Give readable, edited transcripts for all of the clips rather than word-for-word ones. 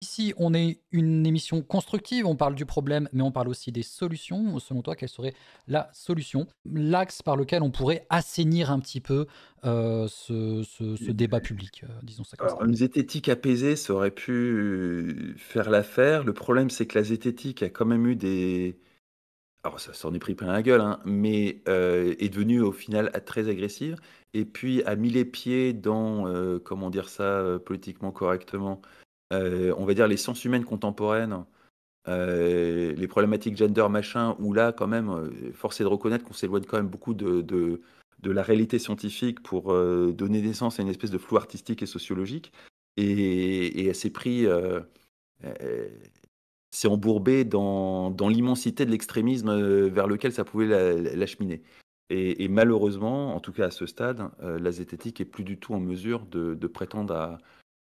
Ici, on est une émission constructive, on parle du problème, mais on parle aussi des solutions. Selon toi, quelle serait la solution? L'axe par lequel on pourrait assainir un petit peu, ce débat public, disons ça comme ça. Alors, une zététique apaisée, ça aurait pu faire l'affaire. Le problème, c'est que la zététique a quand même eu des alors ça s'en est pris plein la gueule, hein, mais est devenue au final a très agressive et puis a mis les pieds dans, comment dire ça, politiquement correctement? On va dire les sciences humaines contemporaines, les problématiques gender machin, où là quand même, force est de reconnaître qu'on s'éloigne quand même beaucoup de la réalité scientifique pour, donner naissance à une espèce de flou artistique et sociologique et elle s'est pris, s'est embourbée dans l'immensité de l'extrémisme, vers lequel ça pouvait l'acheminer et malheureusement, en tout cas à ce stade, la zététique est plus du tout en mesure de prétendre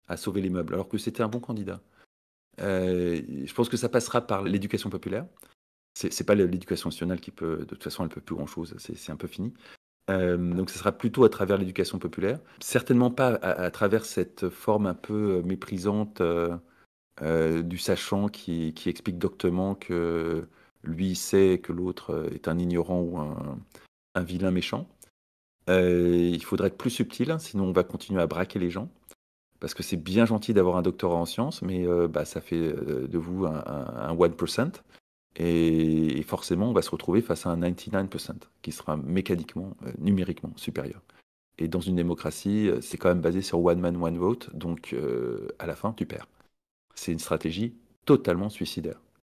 à sauver les meubles, alors que c'était un bon candidat. Je pense que ça passera par l'éducation populaire. C'est pas l'éducation nationale qui peut de toute façon, elle peut plus grand chose, c'est un peu fini. Donc ce sera plutôt à travers l'éducation populaire. Certainement pas à travers cette forme un peu, méprisante, du sachant qui explique doctement que lui sait que l'autre, est un ignorant ou un vilain méchant. Il faudrait être plus subtil, hein, sinon on va continuer à braquer les gens. Parce que c'est bien gentil d'avoir un doctorat en sciences, mais bah, ça fait de vous un 1% et forcément on va se retrouver face à un 99% qui sera mécaniquement, numériquement supérieur. Et dans une démocratie, c'est quand même basé sur one man, one vote, donc à la fin tu perds. C'est une stratégie totalement suicidaire.